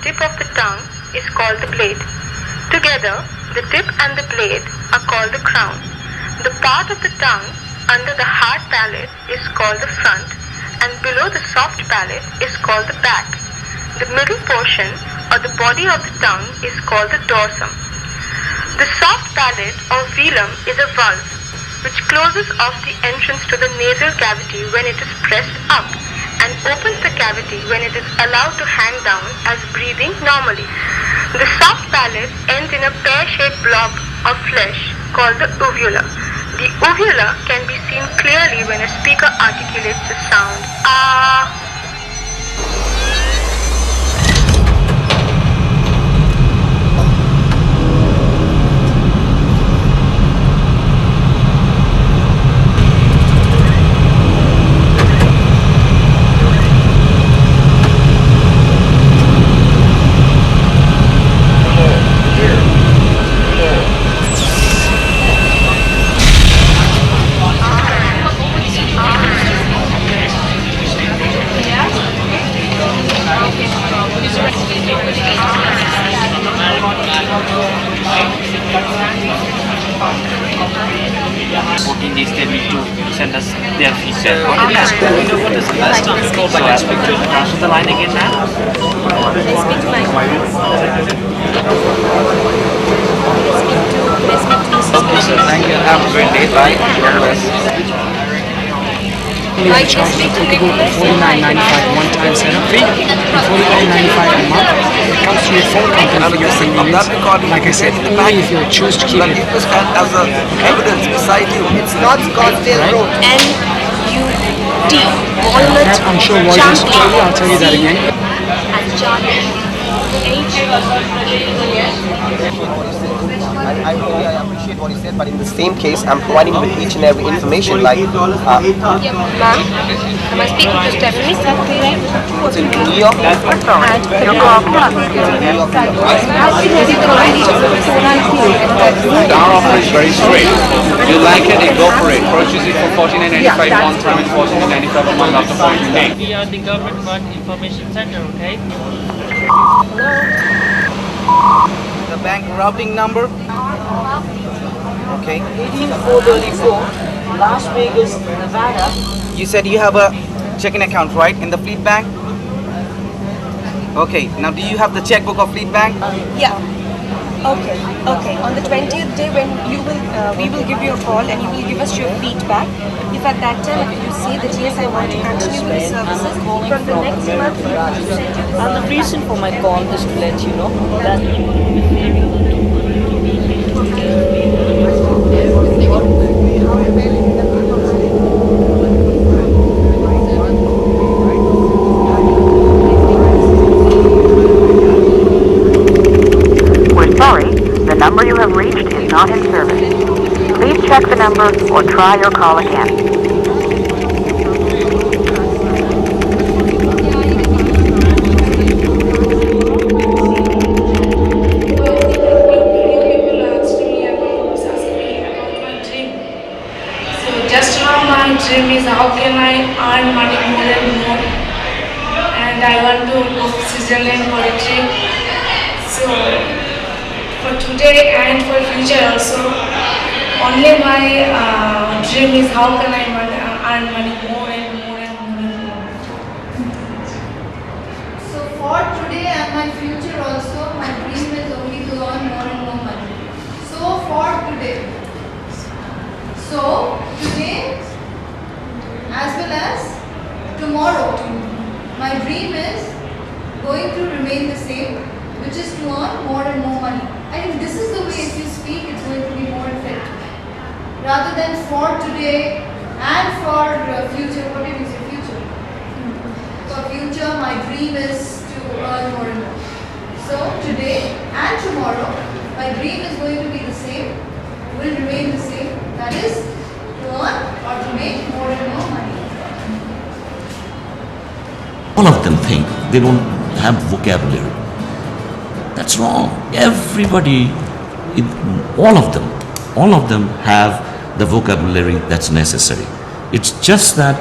tip of the tongue is called the blade. Together, the tip and the blade are called the crown. The part of the tongue under the hard palate is called the front, and below the soft palate is called the back. The middle portion or the body of the tongue is called the dorsum. The soft palate or velum is a valve which closes off the entrance to the nasal cavity when it is pressed up and opens the cavity when it is allowed to hang down as breathing normally. The soft palate ends in a pear-shaped blob of flesh called the uvula. The uvula can be seen clearly when a speaker articulates the sound ah. These they need to send us their feedback. What is the last time? So I speak to the line again now. Thank you. Have a great day. Bye. The charge is applicable $49.95 one-time setup fee and $49.95 a month. It comes to your phone company for your convenience. Like I said, only if you choose to keep it. As a evidence beside you. It's not Scottsdale Road. N-U-T. Walnut. That I'm sure was just told you. I'll tell you that again. And Charlie. I appreciate what you said, but in the same case, I'm providing you with each and every information like... Ma'am, am I speaking to Stephanie? It's in New York. And your call. Our offer is very straight. If you like it, go for it. Purchase it for $49.95 one time and $49.95 a month after 40 days. We are the government run information center, okay? The bank routing number. Okay. 18434, Las Vegas, Nevada. You said you have a checking account, right, in the Fleet Bank? Okay. Now, do you have the checkbook of Fleet Bank? Yeah. Okay. On the 20th day when you will, we will give you a call and you will give us your feedback. If at that time you say that yes, I want to continue with the services, from the next month we will send you this. And the reason for my call is to let you know that we're sorry, the number you have reached is not in service. Please check the number or try your call again. Just now my dream is how can I earn money more and more, and I want to go to Switzerland for a trip. So for today and for future also, only my dream is how can I earn money more and more and more and more. So for today and my future also, my dream is only to earn more and more money. So for today. So today as well as tomorrow, my dream is going to remain the same, which is to earn more and more money. I think this is the way if you speak, it's going to be more effective. Rather than for today and for future, what did you say, future? For future, my dream is to earn more and more. So today and tomorrow, my dream is going to be the same, will remain the same. That is to earn or to make more and more money. All of them think they don't have vocabulary. That's wrong. Everybody, all of them have the vocabulary that's necessary. It's just that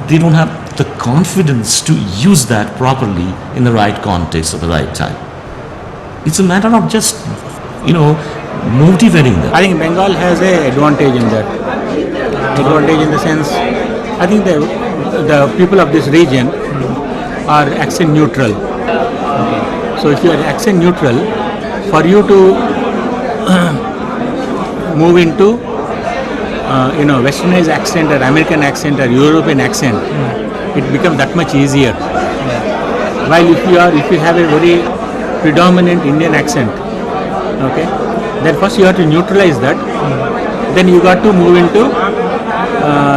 they don't have the confidence to use that properly in the right context at the right time. It's a matter of just, motivating them. I think Bengal has an advantage in that. Advantage in the sense, I think the people of this region are accent neutral. Okay. So if you are accent neutral, for you to move into westernized accent or American accent or European accent, it becomes that much easier. While if you have a very predominant Indian accent, okay, then first you have to neutralize that. Then you got to move into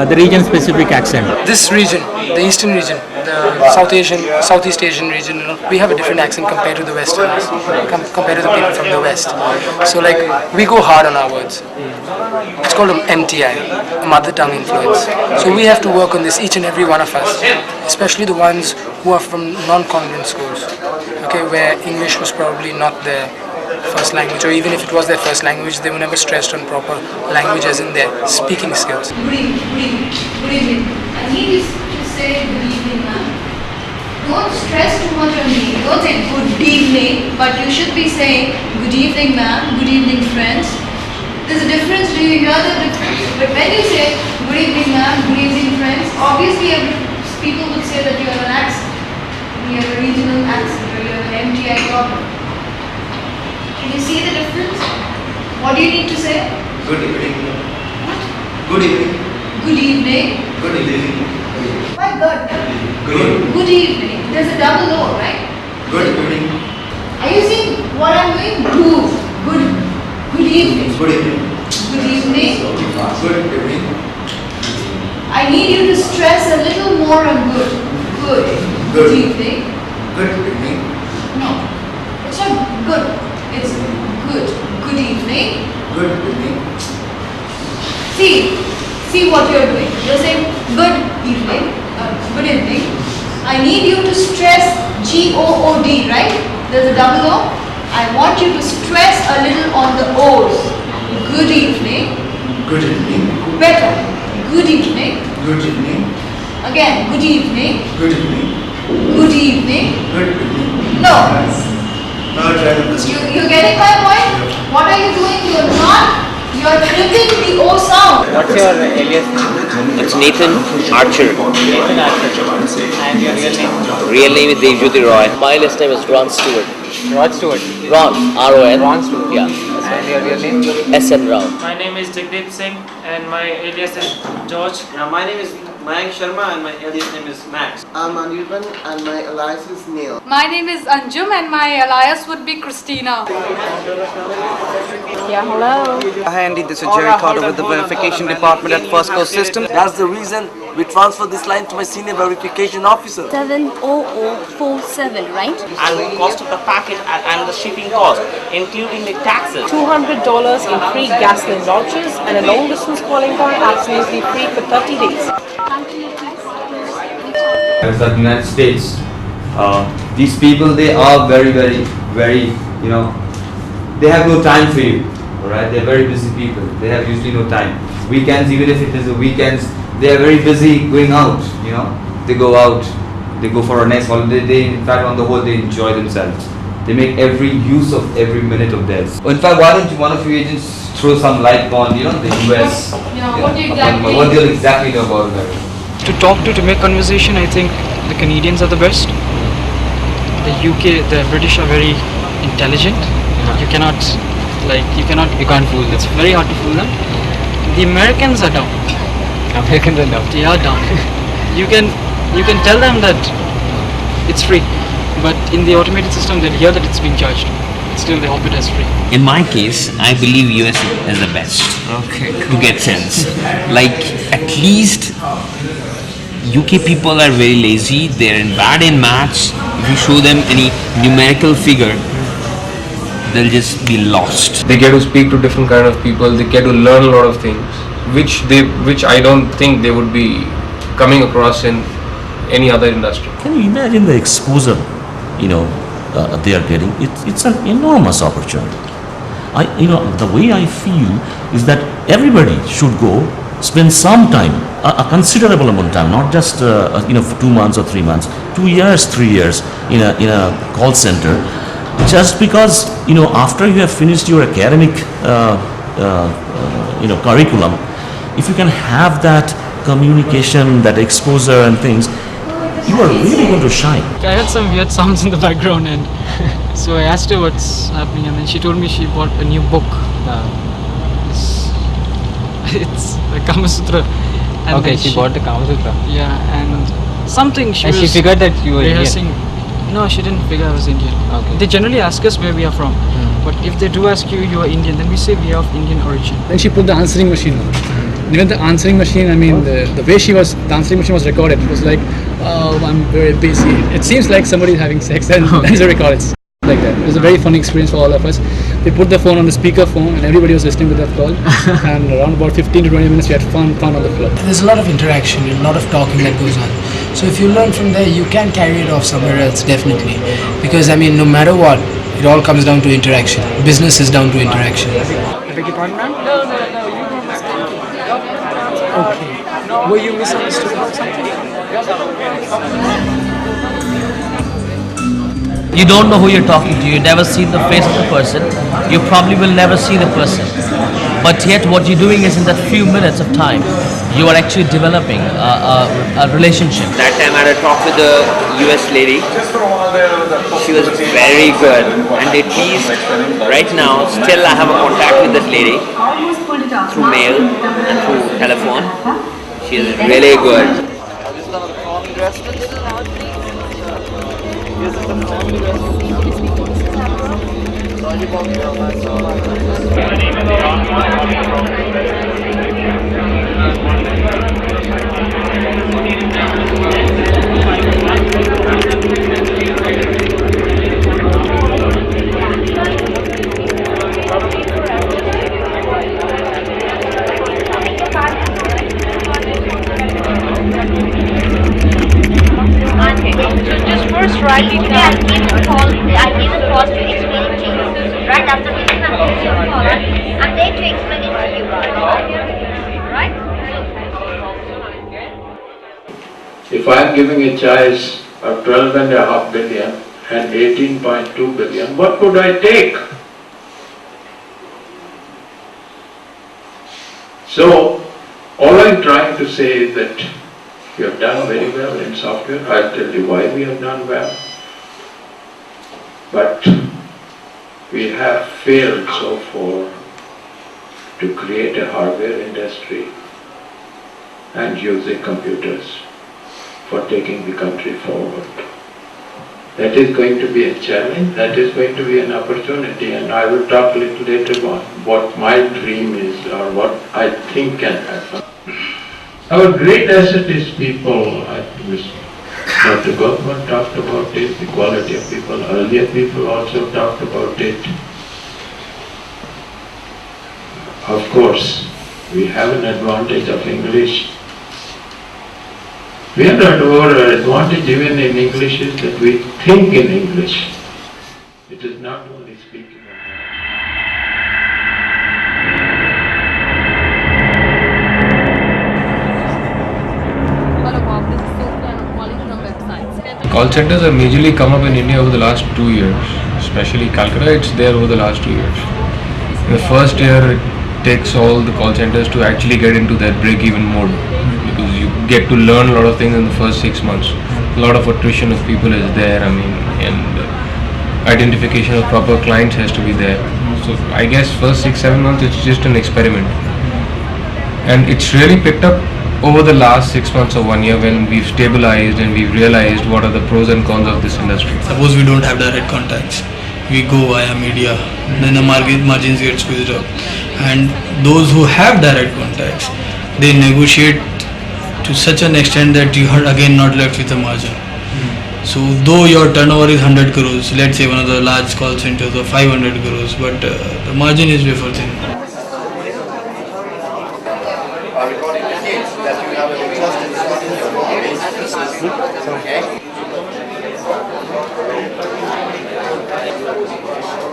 the region-specific accent. This region, the eastern region, the Southeast Asian region, we have a different accent compared to the Westerners, compared to the people from the West. So we go hard on our words. It's called an MTI, a mother tongue influence. So we have to work on this, each and every one of us, especially the ones who are from non-convent schools, okay, where English was probably not their first language, or even if it was their first language, they were never stressed on proper language as in their speaking skills. Good evening. I need you to say good evening, ma'am. Don't stress too much on me. Don't say good evening, but you should be saying good evening, ma'am, good evening, friends. There's a difference. Do you hear the difference? But when you say good evening, ma'am, good evening, friends, obviously people would say that you have an accent. You have a regional accent, or you have an MTI problem. Can you see the difference? What do you need to say? Good evening. What? Good evening. Good evening. Good evening. My God. Good. Good evening. There's a double O, right? Good evening. Are you seeing what I'm doing? Good evening. Good evening. Good evening. Good evening. I need you to stress a little more on good. Good evening. Good evening. No. It's not good. It's good. Good evening. Good evening. See what you're doing. You're saying good evening. Good evening. I need you to stress G-O-O-D, right? There's a double O. I want you to stress a little on the O's. Good evening. Good evening. Better. Good evening. Good evening. Again, good evening. Good evening. Good evening. Good evening. No. Now try to understand. You're getting my point? What are you doing? You're tripping the O sound. What's your alias name? It's Nathan Archer. Nathan Archer. And your real name? Real name is Devjyoti Roy. My alias name is Ron Stewart. Rod Stewart. Ron, R-O-N. Ron Stewart. Yeah. And your real name? S.N. Rao. My name is Jagdeep Singh and my alias is George. My name is Mayank Sharma and my alias name is Max. I'm Anirban and my alias is Neil. My name is Anjum and my alias would be Christina. Yeah, hello. Hi Andy, this is Jerry Carter with the verification department at First Coast Systems. That's the reason we transfer this line to my senior verification officer. 70047, right? And the cost of the packet and the shipping cost, including the taxes. $200 in free gasoline vouchers and a long distance calling card absolutely free for 30 days. As the United States, these people, they are very, they have no time for you, alright? They're very busy people. They have usually no time. Weekends, even if it is the weekends, they are very busy going out, They go out, they go for a nice holiday. They, in fact, on the whole, they enjoy themselves. They make every use of every minute of theirs. In fact, why don't one of you agents throw some light on, the US? What do you exactly know about America? To make conversation, I think the Canadians are the best. The UK, the British are very intelligent. You can't fool them. It's very hard to fool them. The Americans are dumb. Americans are dumb. They are dumb. You can tell them that it's free, but in the automated system they'll hear that it's being charged. Still they offer it as free. In my case, I believe US is the best. Okay. To get sense. At least UK people are very lazy. They're bad in maths. If you show them any numerical figure, they'll just be lost. They get to speak to different kind of people. They get to learn a lot of things, which I don't think they would be coming across in any other industry. Can you imagine the exposure, they are getting? It's an enormous opportunity. The way I feel is that everybody should go spend some time, a considerable amount of time, not just for 2 months or 3 months, 2 years, 3 years in a call center, just because after you have finished your academic curriculum, if you can have that communication, that exposure and things, you are really going to shine. I heard some weird sounds in the background, and so I asked her what's happening, and then she told me she bought a new book. It's the Kama Sutra. And Okay, she bought the Kama Sutra. Yeah, and something she And was she figured that you were rehearsing. Indian. No, she didn't figure I was Indian. Okay. They generally ask us where we are from, but if they do ask you are Indian, then we say we are of Indian origin. Then she put the answering machine on. Even the answering machine, I mean, the way the answering machine was recorded, it was like, oh, I'm very busy. It seems like somebody is having sex, and that's a record. It's like that. It was a very funny experience for all of us. They put the phone on the speaker phone, and everybody was listening to that call. And around about 15 to 20 minutes, we had fun on the floor. There's a lot of interaction, a lot of talking that goes on. So if you learn from there, you can carry it off somewhere else, definitely. Because I mean, no matter what, it all comes down to interaction. Business is down to interaction. I beg your pardon, ma'am? No, you were mistaken. Okay. Were you misunderstood about something? You don't know who you're talking to. You never seen the face of the person. You probably will never see the person. But yet what you're doing is in that few minutes of time, you are actually developing a relationship. That time I had a talk with the US lady. She was very good, and at least right now still I have a contact with that lady through mail and through telephone. She is really good. Just first right, I gave a call to explain it to you. Right after this, I'm giving you a call. I'm there to explain it to you. Right? If I am giving a choice of 12.5 billion and 18.2 billion, what could I take? So, all I'm trying to say is that we have done very well in software. I'll tell you why we have done well. But we have failed so far to create a hardware industry and using computers for taking the country forward. That is going to be a challenge, that is going to be an opportunity, and I will talk a little later on what my dream is or what I think can happen. Our great asset is people. Dr. Gautman talked about it, the quality of people. Earlier people also talked about it. Of course, we have an advantage of English. We have our advantage even in English is that we think in English. It is not only speaking. Call centers have majorly come up in India over the last 2 years, especially Calcutta. It's there over the last 2 years. In the first year, it takes all the call centers to actually get into that break-even mode, because you get to learn a lot of things in the first 6 months. A lot of attrition of people is there. I mean, and identification of proper clients has to be there. So I guess first 6-7 months it's just an experiment, and it's really picked up over the last 6 months or 1 year when we've stabilized and we've realized what are the pros and cons of this industry. Suppose we don't have direct contacts, we go via media, then the margins get squeezed up. And those who have direct contacts, they negotiate to such an extent that you are again not left with a margin. So though your turnover is 100 crores, let's say one of the large call centers of 500 crores, but the margin is wafer thin.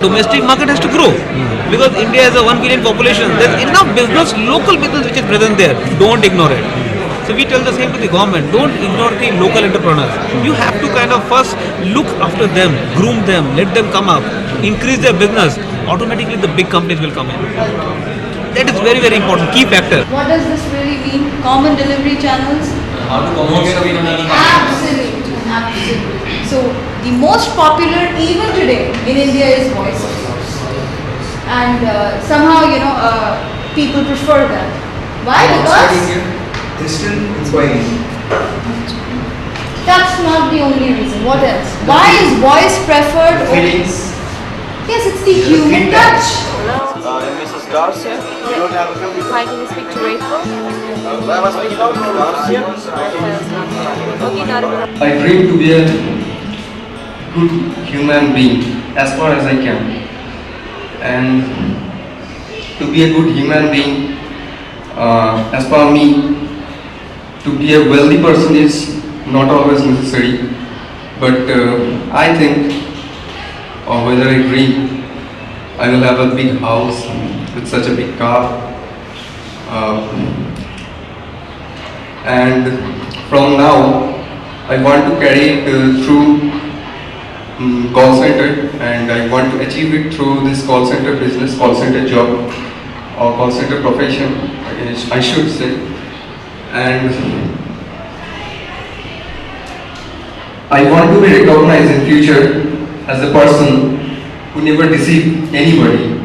Domestic market has to grow because India has a 1 billion population. There's enough business, local business which is present there. Don't ignore it. So we tell the same to the government. Don't ignore the local entrepreneurs. You have to kind of first look after them, groom them, let them come up, increase their business. Automatically the big companies will come in. That is very, very important. Key factor. What does this really mean? Common delivery channels? How to communicate? Absolutely, absolutely. So the most popular even today in India is voice, of course. And somehow, people prefer that. Why? Because instant inquiry. that's not the only reason. What else? Why is voice preferred? Feelings. Yes, it's the human touch. Mrs. Garcia? Hi, can you speak to Rachel? I dream to be a good human being as far as I can. And to be a good human being, as per me, to be a wealthy person is not always necessary. But I think, or whether I dream, I will have a big house with such a big car. And from now, I want to carry it through call center, and I want to achieve it through this call center business, call center job, or call center profession, I should say. And I want to be recognized in future as a person who never deceived anybody,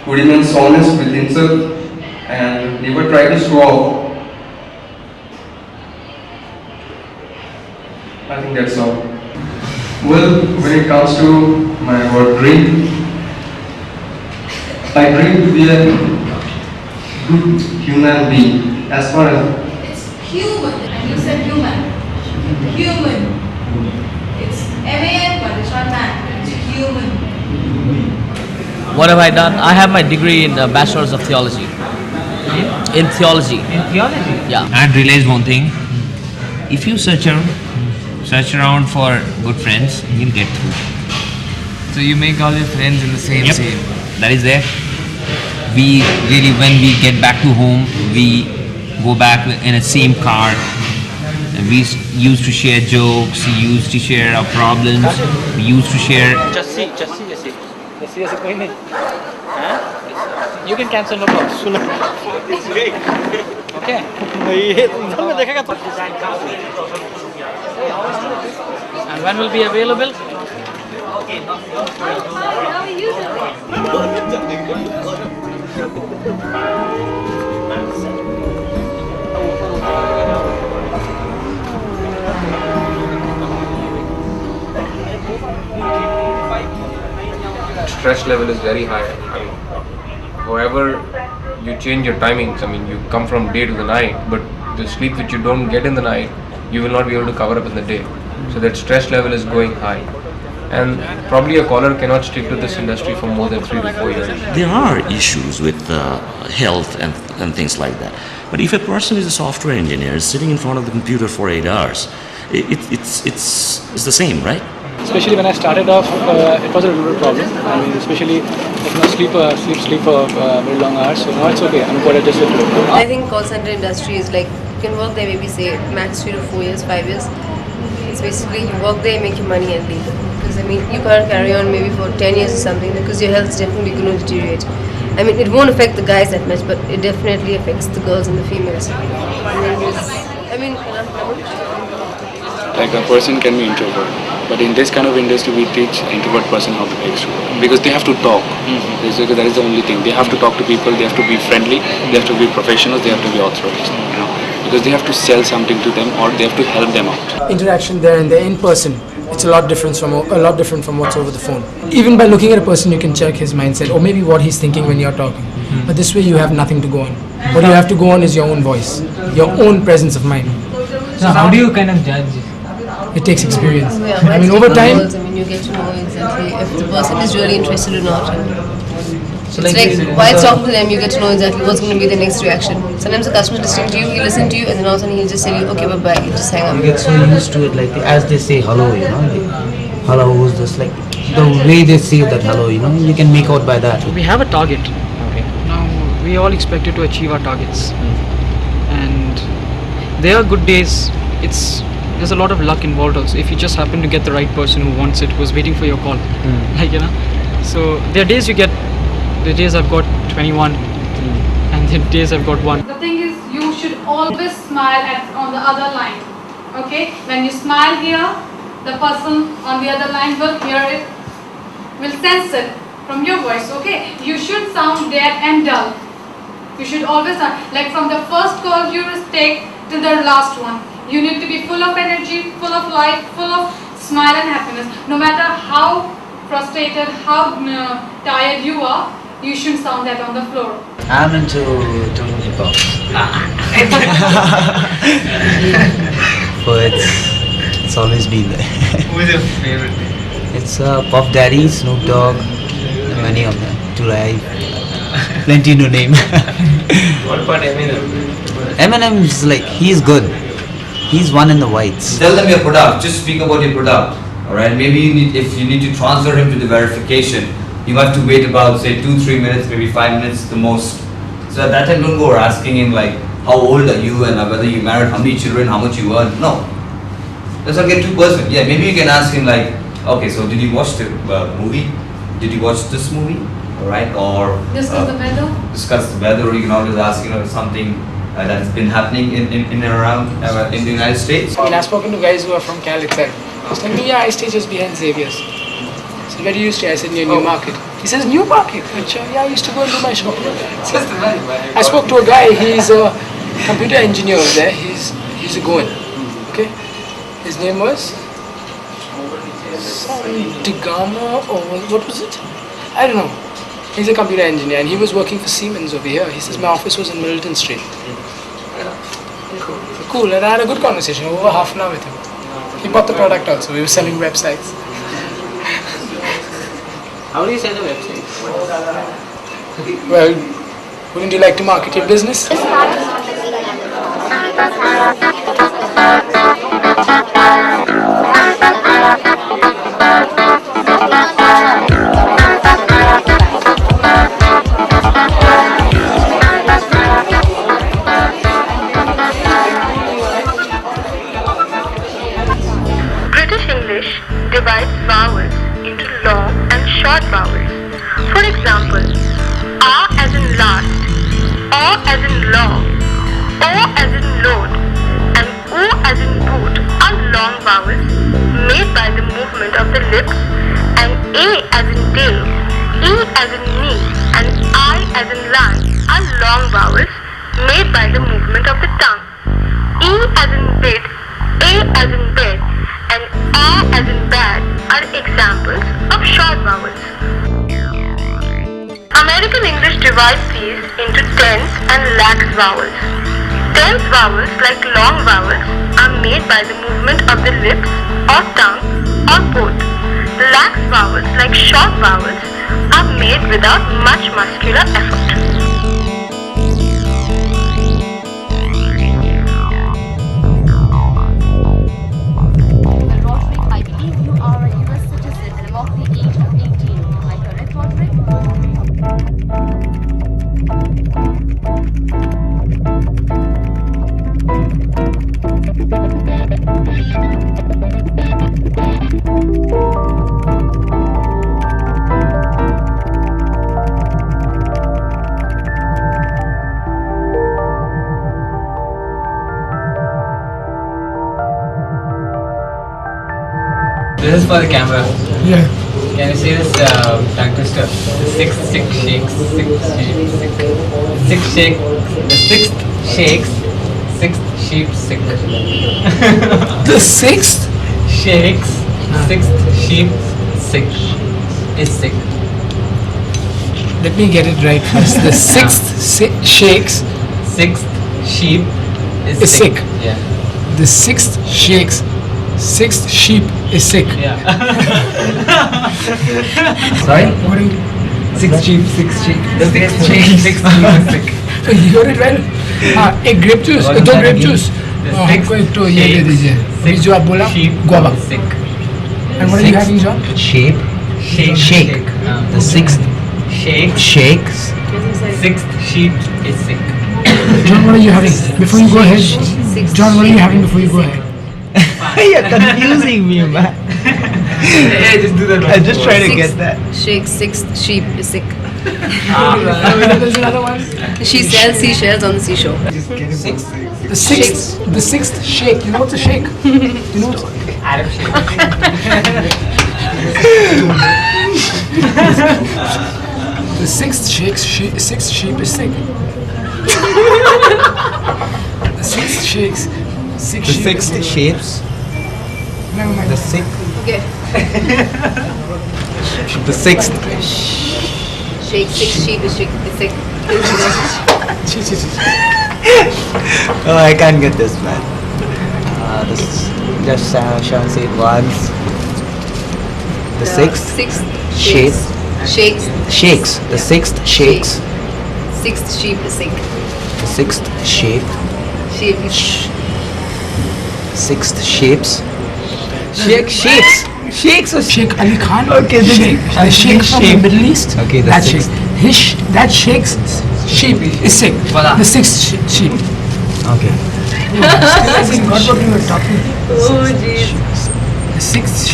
who remains honest with himself and never try to show off. I think that's all. Well, when it comes to my word dream, I dream to be a good human being as far as... It's human, and you said human. Human. It's M-A-N, but it's not man. It's human. What have I done? I have my degree in Bachelor's of Theology. In theology. In theology? Yeah. I realized one thing. If you search around for good friends, you'll get through. So you make all your friends in the same. That is there. We really, when we get back to home, we go back in a same car. And we used to share jokes, we used to share our problems, we used to share... Jassi. कोई नहीं. You can cancel, no problem. सुनो. It's great. Okay. ये इधर में देखेगा तो. And when will be available? Stress level is very high. I mean, however you change your timings, I mean, you come from day to the night, but the sleep which you don't get in the night, you will not be able to cover up in the day. So that stress level is going high. And probably a caller cannot stick to this industry for more than 3 to 4 years. There are issues with health and things like that. But if a person is a software engineer sitting in front of the computer for 8 hours, it's the same, right? Especially when I started off, it was a real problem. I mean, especially sleep for very long hours. So now it's okay. I'm quite adjusted to it. I think call center industry is like, you can work there maybe say max 3 to 4 years, 5 years. It's basically you work there, make your money and leave. Because I mean, you can't carry on maybe for 10 years or something because your health is definitely going to deteriorate. I mean, it won't affect the guys that much, but it definitely affects the girls and the females. Like a person can be introvert, but in this kind of industry we teach introvert person how to be extrovert because they have to talk. That is the only thing. They have to talk to people, they have to be friendly, they have to be professionals, they have to be authorized. Because they have to sell something to them or they have to help them out. Interaction there and there in person, it's a lot different from what's over the phone. Even by looking at a person, you can check his mindset or maybe what he's thinking when you're talking. But this way, you have nothing to go on. What you have to go on is your own voice, your own presence of mind. So how do you kind of judge? It takes experience. Yeah, I mean, over time. I mean, you get to know exactly if the person is really interested or not. So it's like while talking to them, you get to know exactly what's going to be the next reaction. Sometimes the customer is listening to you, he listens to you, and then all of a sudden he'll just say, okay, bye-bye, you just hang up. You get so used to it, like as they say hello, like, hello, who's this? Like the way they say that hello, you can make out by that. We have a target. Okay. Now we all expected to achieve our targets, and there are good days. There's a lot of luck involved also. If you just happen to get the right person who wants it, who's waiting for your call, So there are days you get. The days I've got 21, and the days I've got 1. The thing is, you should always smile on the other line. Okay? When you smile here, the person on the other line will hear it, will sense it from your voice. Okay? You should sound dead and dull. You should always sound like from the first call you take to the last one. You need to be full of energy, full of life, full of smile and happiness. No matter how frustrated, how tired you are, you should sound that on the floor. I'm into doing hip hop. But it's always been there. Who's your favorite? It's Puff Daddy, Snoop Dogg, and many of them. To life. Plenty to name. What about Eminem? Eminem's like, he's good. He's one in the whites. Tell them your product. Just speak about your product. Alright, maybe if you need to transfer him to the verification, you have to wait about say 2-3 minutes, maybe 5 minutes the most. So at that time don't go asking him like how old are you and whether you married, how many children, how much you earn. No. Let's not get too personal. Yeah, maybe you can ask him like, okay, so did you watch the movie? Did you watch this movie? Alright, or Discuss the weather. Discuss the weather, or you can always ask something that's been happening in and around in the United States. And I've spoken to guys who are from Cal itself. He's telling me, yeah, I stay just behind Xavier's. So where do you stay? I said near Newmarket. He says Newmarket. Yeah, I used to go and do my shopping. I spoke to a guy. He's a computer engineer over there. He's a Goan. Okay. His name was Digama or what was it? I don't know. He's a computer engineer and he was working for Siemens over here. He says my office was in Middleton Street. Cool. And I had a good conversation over half an hour with him. He bought the product also. We were selling websites. How do you sell the website? Well, wouldn't you like to market your business? British English divides vowels into long and short vowels. For example, A as in last, O as in long, O as in load, and O as in boot are long vowels made by the movement of the lips, and A as in day, E as in knee, and I as in line are long vowels made by the movement of the tongue. E as in bid, A as in bed, and A as in bad are examples of short vowels. American English divides these into tense and lax vowels. Tense vowels, like long vowels, are made by the movement of the lips or tongue or both. Lax vowels, like short vowels, are made without much muscular effort. I believe you are a US citizen and above the age of 18. Am I correct, Roderick? This is for the camera. Yeah. Can you see this tongue twister? The sixth shakes, sixth sheep sick. The sixth shakes, sixth sheep sick is sick. Let me get it right first. The sixth shakes, sixth sheep is sick. Yeah. The sixth shakes, sixth sheep is sick. Yeah. Sorry? What are you? Sixth sheep. The sixth sheep is sick. So you got it well. एक grape juice, दो grape juice. हमको एक तो ये दे दीजिए. अभी जो आप बोला guava. Sick. And what are you having, John? Shape, Sheikh. The sixth shakes. Sixth sheep is sick. John, what are you having? Before you go ahead. John, what are you having before you go ahead? You're confusing me, man. Yeah, just do that. I'm just trying to get that. Sheikh, sixth sheep is sick. There's another one. She sells seashells on the seashore. The sixth shake. You know what's a shake? You know what's Arab sheep. the sixth sixth sheep is sick. The sixth shakes. The sixth shapes. Never mind. The sixth. Okay. The sixth. Sheikh, sixth sheep is sick. Oh, I can't get this, man. This just shall say it once. The sixth shape. Shakes. The sixth shakes. Sixth sheep is sick. The sixth shape. Sheep is Sixth shapes. Shakes or Sheikh Ali Khan. Okay, the Sheikh. The Sheikh from the Middle East. Okay, the that sixth. Sheikh. That Sheikh's sheep is sick. The sixth sheep. Okay. I forgot what we were talking. Oh jeez. The sixth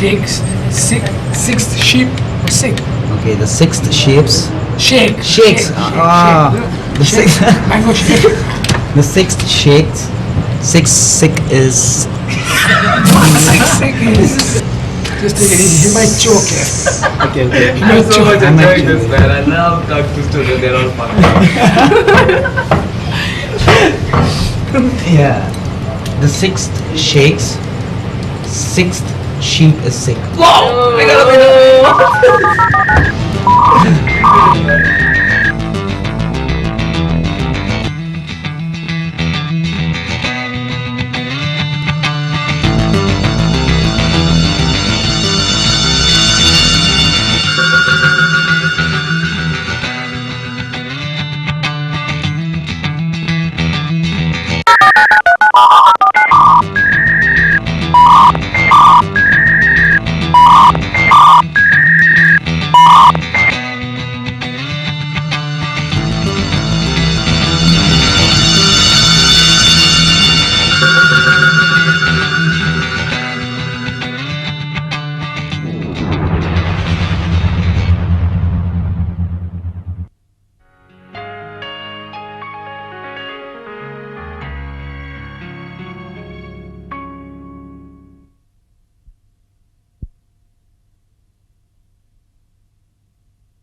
sixth sheep was sick. Okay, the sixth shapes. Shakes. The sixth. Mango shake. The sixth shakes. Sixth sick is. Sixth sick is. Just take it easy. He might choke here. Okay. I'm so much enjoying this, man. I love talking to students. They're all fun. Yeah. The sixth shakes. Sixth sheep is sick. Whoa! I got a winner.